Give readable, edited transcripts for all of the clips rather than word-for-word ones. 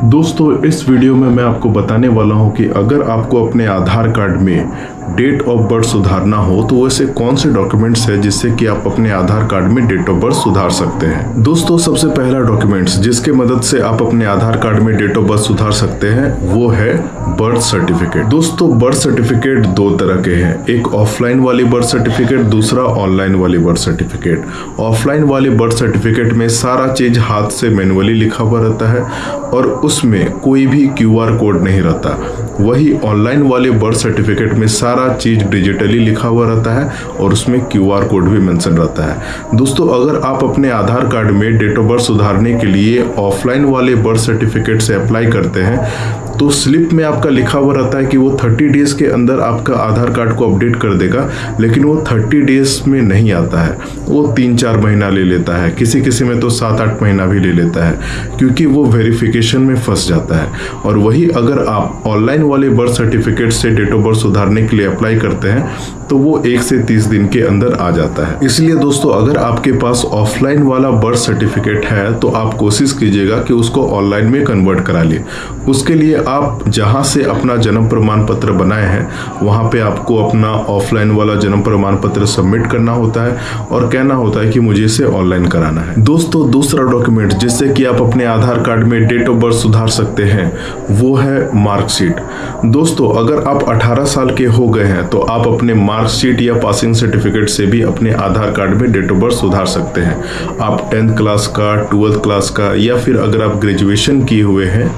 दोस्तों इस वीडियो में मैं आपको बताने वाला हूं कि अगर आपको अपने आधार कार्ड में डेट ऑफ बर्थ सुधारना हो तो वैसे कौन से डॉक्यूमेंट्स है जिससे कि आप अपने आधार कार्ड में डेट ऑफ बर्थ सुधार सकते हैं। दोस्तों सबसे पहला डॉक्यूमेंट्स जिसके मदद से आप अपने आधार कार्ड में डेट ऑफ बर्थ सुधार सकते हैं वो है बर्थ सर्टिफिकेट। दोस्तों बर्थ सर्टिफिकेट दो तरह के हैं, एक ऑफलाइन वाली बर्थ सर्टिफिकेट, दूसरा ऑनलाइन वाली बर्थ सर्टिफिकेट। ऑफलाइन वाली बर्थ सर्टिफिकेट में सारा चीज हाथ से मैनुअली लिखा हुआ रहता है और उसमें कोई भी QR कोड नहीं रहता। वही ऑनलाइन वाले बर्थ सर्टिफिकेट में सारा चीज डिजिटली लिखा हुआ रहता है और उसमें QR कोड भी मेंशन रहता है। दोस्तों अगर आप अपने आधार कार्ड में डेट ऑफ बर्थ सुधारने के लिए ऑफलाइन वाले बर्थ सर्टिफिकेट से अप्लाई करते हैं तो स्लिप में आपका लिखा हुआ रहता है कि वो 30 डेज के अंदर आपका आधार कार्ड को अपडेट कर देगा, लेकिन वो 30 डेज में नहीं आता है, वो 3-4 महीना ले लेता है, किसी किसी में तो 7-8 महीना भी ले लेता है क्योंकि वो वेरिफिकेशन में फंस जाता है। और वही अगर आप ऑनलाइन वाले बर्थ सर्टिफिकेट से डेट ऑफ बर्थ सुधारने के लिए अप्लाई करते हैं तो वो 1 से 30 दिन के अंदर आ जाता है। इसलिए दोस्तों अगर आपके पास ऑफलाइन वाला बर्थ सर्टिफिकेट है तो आप कोशिश कीजिएगा कि उसको ऑनलाइन में कन्वर्ट करा लिए। उसके लिए आप जहां से अपना जन्म प्रमाण पत्र बनाए हैं वहां पे आपको अपना ऑफलाइन वाला जन्म प्रमाण पत्र सबमिट करना होता है और कहना होता है कि मुझे इसे ऑनलाइन कराना है। दोस्तों दूसरा डॉक्यूमेंट जिससे कि आप अपने आधार कार्ड में डेट ऑफ बर्थ सुधार सकते हैं वो है मार्कशीट। दोस्तों अगर आप 18 साल के हो गए हैं तो आप अपने मार्कशीट या पासिंग सर्टिफिकेट से भी अपने आधार कार्ड में डेट ऑफ बर्थ सुधार सकते हैं। आप 10th क्लास का, 12th क्लास का या फिर अगर आप ग्रेजुएशन किए हुए हैं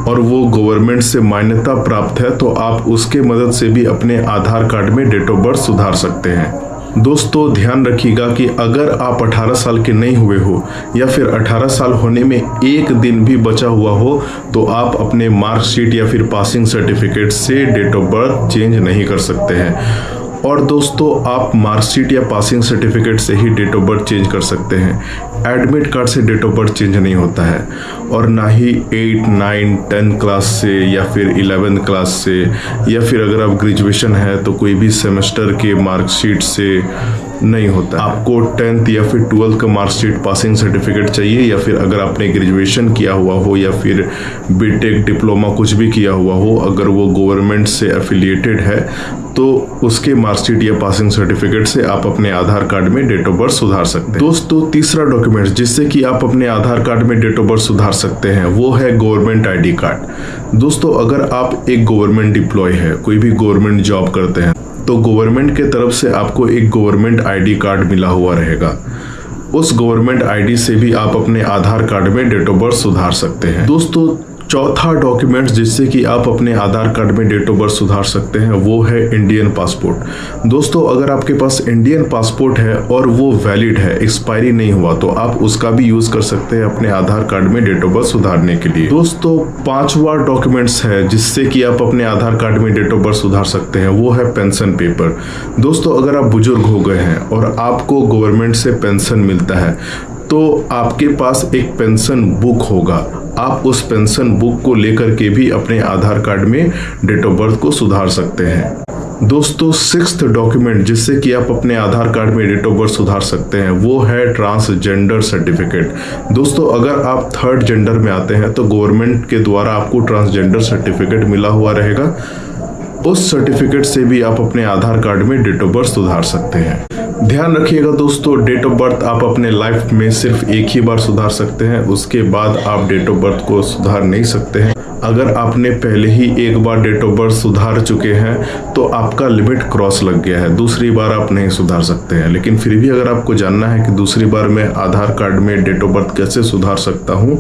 और वो गवर्नमेंट से मान्यता प्राप्त है तो आप उसके मदद से भी अपने आधार कार्ड में डेट ऑफ बर्थ सुधार सकते हैं। दोस्तों ध्यान रखिएगा कि अगर आप 18 साल के नहीं हुए हो या फिर 18 साल होने में एक दिन भी बचा हुआ हो तो आप अपने मार्कशीट या फिर पासिंग सर्टिफिकेट से डेट ऑफ बर्थ चेंज नहीं कर सकते हैं। और दोस्तों आप मार्कशीट या पासिंग सर्टिफिकेट से ही डेट ऑफ बर्थ चेंज कर सकते हैं। एडमिट कार्ड से डेट ऑफ बर्थ चेंज नहीं होता है और ना ही 8, 9, 10 क्लास से या फिर 11th क्लास से या फिर अगर आप ग्रेजुएशन है तो कोई भी सेमेस्टर के मार्कशीट से नहीं होता। आपको 10th या फिर 12th का मार्कशीट पासिंग सर्टिफिकेट चाहिए या फिर अगर आपने ग्रेजुएशन किया हुआ हो या फिर बीटेक डिप्लोमा कुछ भी किया हुआ हो, अगर वो गवर्नमेंट से एफिलिएटेड है तो उसके मार्कशीट या पासिंग सर्टिफिकेट से आप अपने आधार कार्ड में डेट ऑफ बर्थ सुधार सकते हैं। दोस्तों तीसरा डॉक्यूमेंट जिससे कि आप अपने आधार कार्ड में डेट ऑफ बर्थ सुधार सकते हैं वो है गवर्नमेंट ID कार्ड। दोस्तों अगर आप एक गवर्नमेंट एम्प्लॉय है, कोई भी गवर्नमेंट जॉब करते हैं तो गवर्नमेंट के तरफ से आपको एक गवर्नमेंट ID कार्ड मिला हुआ रहेगा। उस गवर्नमेंट ID से भी आप अपने आधार कार्ड में डेट ऑफ बर्थ सुधार सकते हैं। दोस्तों चौथा डॉक्यूमेंट जिससे कि आप अपने आधार कार्ड में डेट ऑफ बर्थ सुधार सकते हैं वो है इंडियन पासपोर्ट। दोस्तों अगर आपके पास इंडियन पासपोर्ट है और वो वैलिड है, एक्सपायरी नहीं हुआ, तो आप उसका भी यूज कर सकते हैं अपने आधार कार्ड में डेट ऑफ बर्थ सुधारने के लिए। दोस्तों पांचवा डॉक्यूमेंट्स है जिससे कि आप अपने आधार कार्ड में डेट ऑफ बर्थ सुधार सकते हैं वो है पेंशन पेपर। दोस्तों अगर आप बुजुर्ग हो गए हैं और आपको गवर्नमेंट से पेंशन मिलता है तो आपके पास एक पेंशन बुक होगा, आप उस पेंशन बुक को लेकर के भी अपने आधार कार्ड में डेट ऑफ बर्थ को सुधार सकते हैं। दोस्तों 6th डॉक्यूमेंट जिससे कि आप अपने आधार कार्ड में डेट ऑफ बर्थ सुधार सकते हैं वो है ट्रांसजेंडर सर्टिफिकेट। दोस्तों अगर आप 3rd जेंडर में आते हैं तो गवर्नमेंट के द्वारा आपको ट्रांसजेंडर सर्टिफिकेट मिला हुआ रहेगा, उस सर्टिफिकेट से भी आप अपने आधार कार्ड में डेट ऑफ बर्थ सुधार सकते हैं। ध्यान रखिएगा दोस्तों डेट ऑफ बर्थ आप अपने लाइफ में सिर्फ एक ही बार सुधार सकते हैं, उसके बाद आप डेट ऑफ बर्थ को सुधार नहीं सकते हैं। अगर आपने पहले ही एक बार डेट ऑफ बर्थ सुधार चुके हैं तो आपका लिमिट क्रॉस लग गया है, दूसरी बार आप नहीं सुधार सकते हैं। लेकिन फिर भी अगर आपको जानना है कि दूसरी बार मैं आधार कार्ड में डेट ऑफ बर्थ कैसे सुधार सकता हूं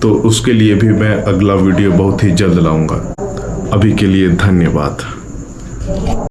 तो उसके लिए भी मैं अगला वीडियो बहुत ही जल्द लाऊंगा। अभी के लिए धन्यवाद।